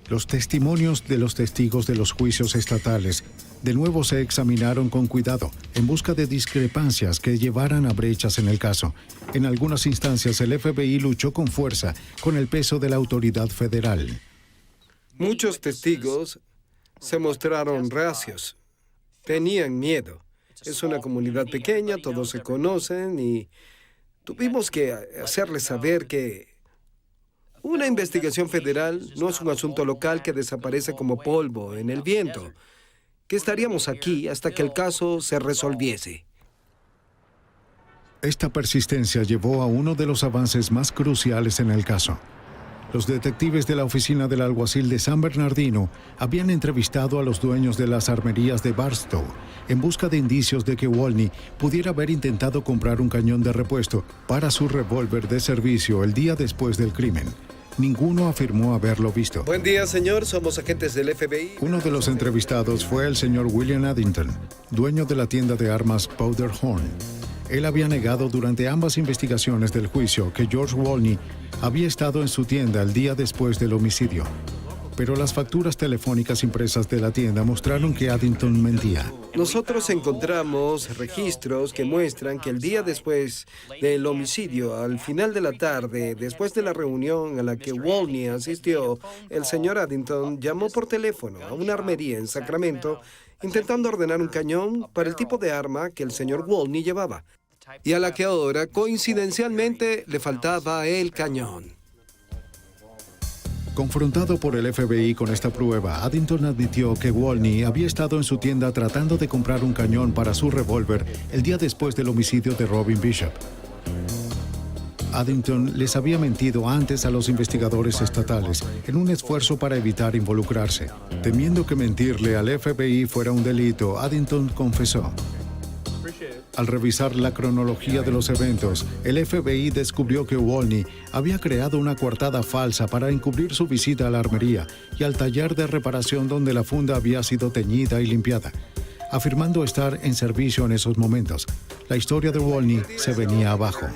Los testimonios de los testigos de los juicios estatales de nuevo se examinaron con cuidado en busca de discrepancias que llevaran a brechas en el caso. En algunas instancias el FBI luchó con fuerza con el peso de la autoridad federal. Muchos testigos se mostraron reacios. Tenían miedo. Es una comunidad pequeña, todos se conocen y tuvimos que hacerles saber que una investigación federal no es un asunto local que desaparece como polvo en el viento, que estaríamos aquí hasta que el caso se resolviese. Esta persistencia llevó a uno de los avances más cruciales en el caso. Los detectives de la oficina del alguacil de San Bernardino habían entrevistado a los dueños de las armerías de Barstow en busca de indicios de que Wolny pudiera haber intentado comprar un cañón de repuesto para su revólver de servicio el día después del crimen. Ninguno afirmó haberlo visto. Buen día, señor. Somos agentes del FBI. Uno de los entrevistados fue el señor William Addington, dueño de la tienda de armas Powderhorn. Él había negado durante ambas investigaciones del juicio que George Wolny había estado en su tienda el día después del homicidio. Pero las facturas telefónicas impresas de la tienda mostraron que Addington mentía. Nosotros encontramos registros que muestran que el día después del homicidio, al final de la tarde, después de la reunión a la que Wolny asistió, el señor Addington llamó por teléfono a una armería en Sacramento intentando ordenar un cañón para el tipo de arma que el señor Wolny llevaba, y a la que ahora, coincidencialmente, le faltaba el cañón. Confrontado por el FBI con esta prueba, Addington admitió que Wolny había estado en su tienda tratando de comprar un cañón para su revólver el día después del homicidio de Robin Bishop. Addington les había mentido antes a los investigadores estatales en un esfuerzo para evitar involucrarse. Temiendo que mentirle al FBI fuera un delito, Addington confesó. Al revisar la cronología de los eventos, el FBI descubrió que Wolny había creado una coartada falsa para encubrir su visita a la armería y al taller de reparación donde la funda había sido teñida y limpiada, afirmando estar en servicio en esos momentos. La historia de Wolny se venía abajo.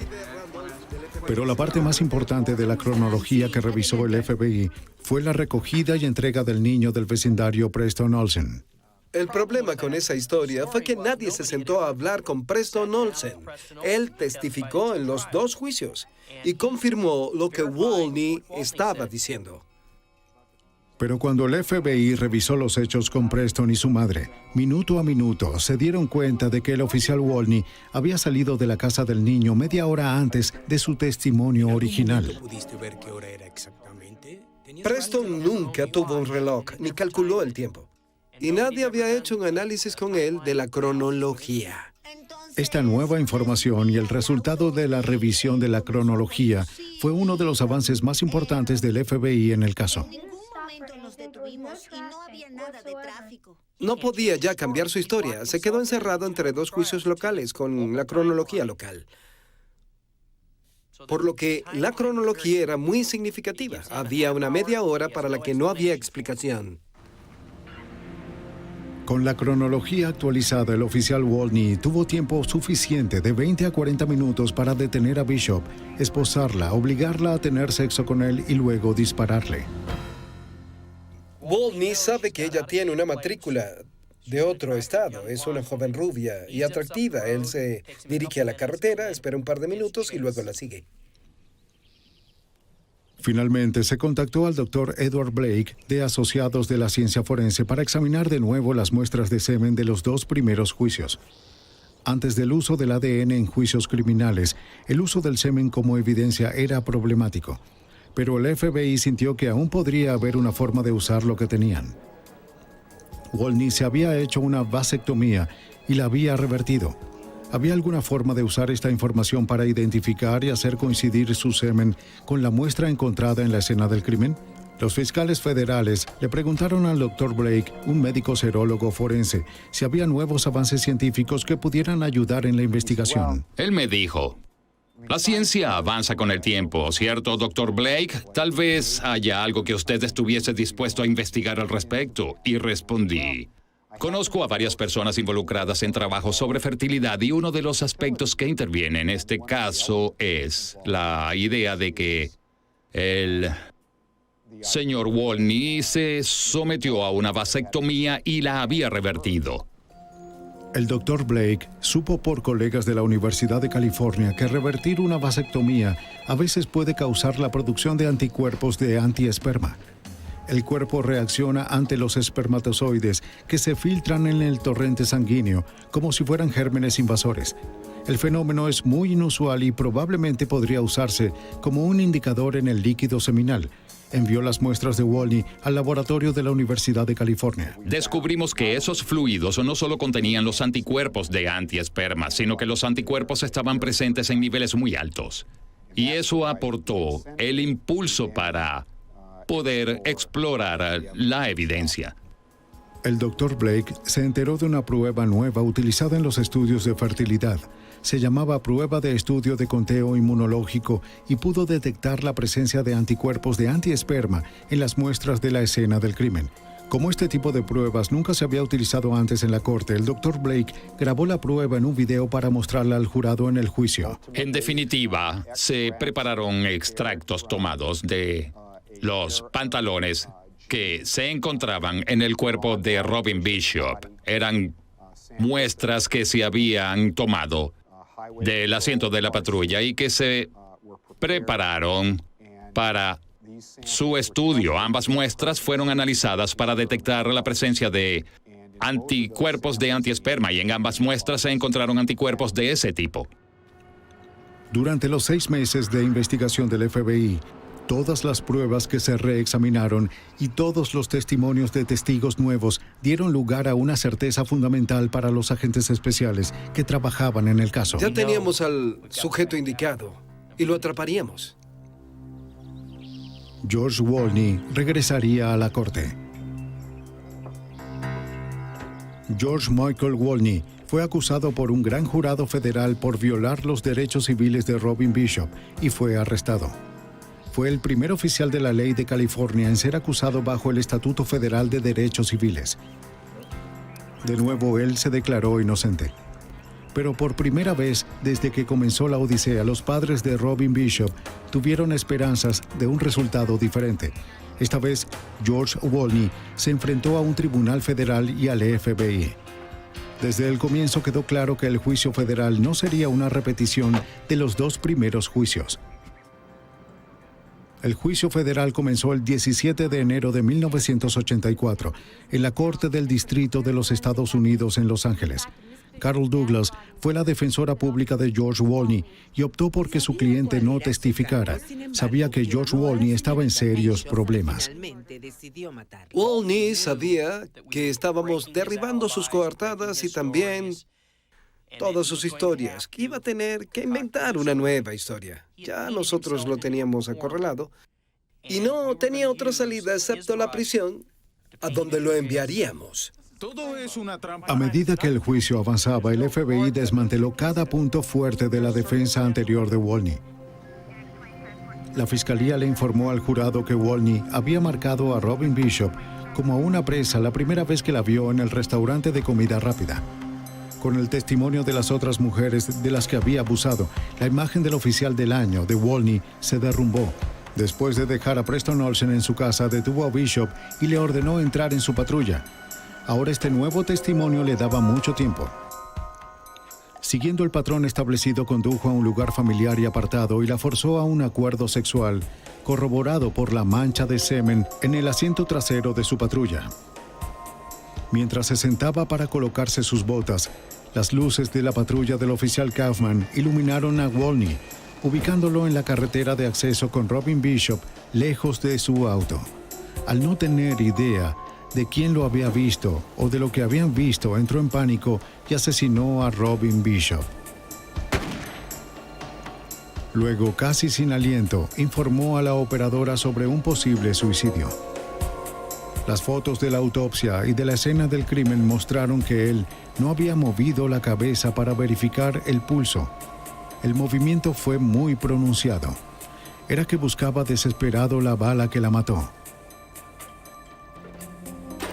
Pero la parte más importante de la cronología que revisó el FBI fue la recogida y entrega del niño del vecindario Preston Olsen. El problema con esa historia fue que nadie se sentó a hablar con Preston Olsen. Él testificó en los dos juicios y confirmó lo que Wolny estaba diciendo. Pero cuando el FBI revisó los hechos con Preston y su madre, minuto a minuto se dieron cuenta de que el oficial Wolny había salido de la casa del niño media hora antes de su testimonio original. Preston nunca tuvo un reloj ni calculó el tiempo. Y nadie había hecho un análisis con él de la cronología. Esta nueva información y el resultado de la revisión de la cronología fue uno de los avances más importantes del FBI en el caso. No podía ya cambiar su historia. Se quedó encerrado entre dos juicios locales con la cronología local. Por lo que la cronología era muy significativa. Había una media hora para la que no había explicación. Con la cronología actualizada, el oficial Wolny tuvo tiempo suficiente de 20 a 40 minutos para detener a Bishop, esposarla, obligarla a tener sexo con él y luego dispararle. Wolny sabe que ella tiene una matrícula de otro estado. Es una joven rubia y atractiva. Él se dirige a la carretera, espera un par de minutos y luego la sigue. Finalmente, se contactó al doctor Edward Blake de Asociados de la Ciencia Forense para examinar de nuevo las muestras de semen de los dos primeros juicios. Antes del uso del ADN en juicios criminales, el uso del semen como evidencia era problemático. Pero el FBI sintió que aún podría haber una forma de usar lo que tenían. Wolny se había hecho una vasectomía y la había revertido. ¿Había alguna forma de usar esta información para identificar y hacer coincidir su semen con la muestra encontrada en la escena del crimen? Los fiscales federales le preguntaron al Dr. Blake, un médico serólogo forense, si había nuevos avances científicos que pudieran ayudar en la investigación. Él me dijo, la ciencia avanza con el tiempo, ¿cierto, Dr. Blake? Tal vez haya algo que usted estuviese dispuesto a investigar al respecto. Y respondí, conozco a varias personas involucradas en trabajos sobre fertilidad y uno de los aspectos que interviene en este caso es la idea de que el señor Wolny se sometió a una vasectomía y la había revertido. El Dr. Blake supo por colegas de la Universidad de California que revertir una vasectomía a veces puede causar la producción de anticuerpos de antiesperma. El cuerpo reacciona ante los espermatozoides que se filtran en el torrente sanguíneo como si fueran gérmenes invasores. El fenómeno es muy inusual y probablemente podría usarse como un indicador en el líquido seminal. Envió las muestras de Wolny al laboratorio de la Universidad de California. Descubrimos que esos fluidos no solo contenían los anticuerpos de antiesperma, sino que los anticuerpos estaban presentes en niveles muy altos. Y eso aportó el impulso para poder explorar la evidencia. El Dr. Blake se enteró de una prueba nueva utilizada en los estudios de fertilidad. Se llamaba prueba de estudio de conteo inmunológico y pudo detectar la presencia de anticuerpos de antiesperma en las muestras de la escena del crimen. Como este tipo de pruebas nunca se había utilizado antes en la corte, el Dr. Blake grabó la prueba en un video para mostrarla al jurado en el juicio. En definitiva, se prepararon extractos tomados de los pantalones que se encontraban en el cuerpo de Robin Bishop. Eran muestras que se habían tomado del asiento de la patrulla y que se prepararon para su estudio. Ambas muestras fueron analizadas para detectar la presencia de anticuerpos de antiesperma y en ambas muestras se encontraron anticuerpos de ese tipo. Durante los 6 meses de investigación del FBI, todas las pruebas que se reexaminaron y todos los testimonios de testigos nuevos dieron lugar a una certeza fundamental para los agentes especiales que trabajaban en el caso. Ya teníamos al sujeto indicado y lo atraparíamos. George Wolny regresaría a la corte. George Michael Wolny fue acusado por un gran jurado federal por violar los derechos civiles de Robin Bishop y fue arrestado. Fue el primer oficial de la ley de California en ser acusado bajo el Estatuto Federal de Derechos Civiles. De nuevo, él se declaró inocente. Pero por primera vez desde que comenzó la odisea, los padres de Robin Bishop tuvieron esperanzas de un resultado diferente. Esta vez, George Wolny se enfrentó a un tribunal federal y al FBI. Desde el comienzo quedó claro que el juicio federal no sería una repetición de los 2 primeros juicios. El juicio federal comenzó el 17 de enero de 1984 en la Corte del Distrito de los Estados Unidos en Los Ángeles. Carol Douglas fue la defensora pública de George Wolny y optó por que su cliente no testificara. Sabía que George Wolny estaba en serios problemas. Wolny sabía que estábamos derribando sus coartadas y también todas sus historias, que iba a tener que inventar una nueva historia. Ya nosotros lo teníamos acorralado y no tenía otra salida excepto la prisión, a donde lo enviaríamos. Todo es una trampa. A medida que el juicio avanzaba, el FBI desmanteló cada punto fuerte de la defensa anterior de Wolny. La fiscalía le informó al jurado que Wolny había marcado a Robin Bishop como a una presa la primera vez que la vio en el restaurante de comida rápida. Con el testimonio de las otras mujeres de las que había abusado, la imagen del oficial del año de Wolny se derrumbó. Después de dejar a Preston Olsen en su casa, detuvo a Bishop y le ordenó entrar en su patrulla. Ahora este nuevo testimonio le daba mucho tiempo. Siguiendo el patrón establecido, condujo a un lugar familiar y apartado y la forzó a un acuerdo sexual, corroborado por la mancha de semen en el asiento trasero de su patrulla. Mientras se sentaba para colocarse sus botas, las luces de la patrulla del oficial Kaufman iluminaron a Wolny, ubicándolo en la carretera de acceso con Robin Bishop lejos de su auto. Al no tener idea de quién lo había visto o de lo que habían visto, entró en pánico y asesinó a Robin Bishop. Luego, casi sin aliento, informó a la operadora sobre un posible suicidio. Las fotos de la autopsia y de la escena del crimen mostraron que él no había movido la cabeza para verificar el pulso. El movimiento fue muy pronunciado. Era que buscaba desesperado la bala que la mató.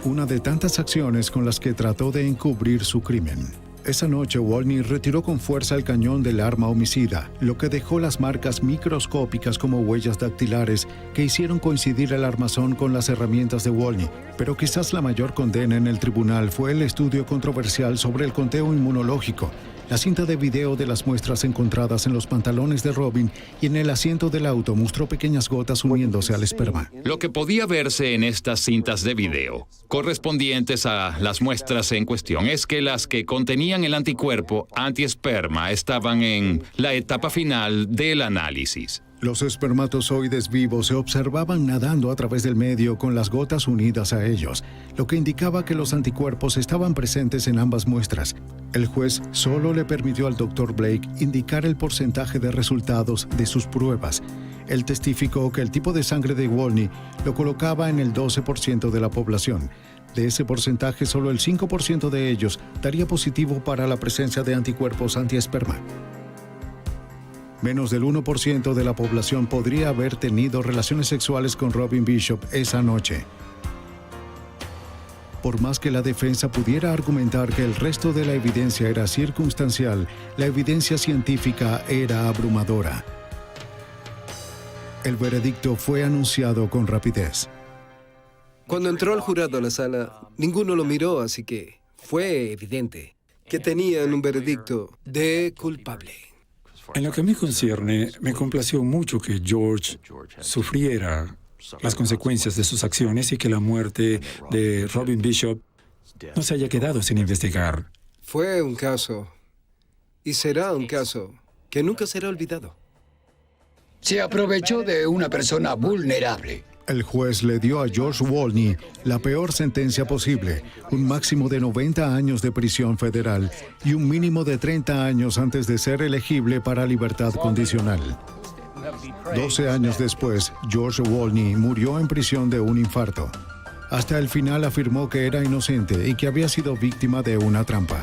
Una de tantas acciones con las que trató de encubrir su crimen. Esa noche, Wolny retiró con fuerza el cañón del arma homicida, lo que dejó las marcas microscópicas como huellas dactilares que hicieron coincidir el armazón con las herramientas de Wolny. Pero quizás la mayor condena en el tribunal fue el estudio controversial sobre el conteo inmunológico. La cinta de video de las muestras encontradas en los pantalones de Robin y en el asiento del auto mostró pequeñas gotas uniéndose al esperma. Lo que podía verse en estas cintas de video, correspondientes a las muestras en cuestión, es que las que contenían el anticuerpo antiesperma estaban en la etapa final del análisis. Los espermatozoides vivos se observaban nadando a través del medio con las gotas unidas a ellos, lo que indicaba que los anticuerpos estaban presentes en ambas muestras. El juez solo le permitió al Dr. Blake indicar el porcentaje de resultados de sus pruebas. Él testificó que el tipo de sangre de Wolny lo colocaba en el 12% de la población. De ese porcentaje, solo el 5% de ellos daría positivo para la presencia de anticuerpos antiesperma. Menos del 1% de la población podría haber tenido relaciones sexuales con Robin Bishop esa noche. Por más que la defensa pudiera argumentar que el resto de la evidencia era circunstancial, la evidencia científica era abrumadora. El veredicto fue anunciado con rapidez. Cuando entró el jurado a la sala, ninguno lo miró, así que fue evidente que tenían un veredicto de culpable. En lo que a mí concierne, me complació mucho que George sufriera las consecuencias de sus acciones y que la muerte de Robin Bishop no se haya quedado sin investigar. Fue un caso, y será un caso, que nunca será olvidado. Se aprovechó de una persona vulnerable. El juez le dio a George Wolny la peor sentencia posible, un máximo de 90 años de prisión federal y un mínimo de 30 años antes de ser elegible para libertad condicional. 12 años después, George Wolny murió en prisión de un infarto. Hasta el final afirmó que era inocente y que había sido víctima de una trampa.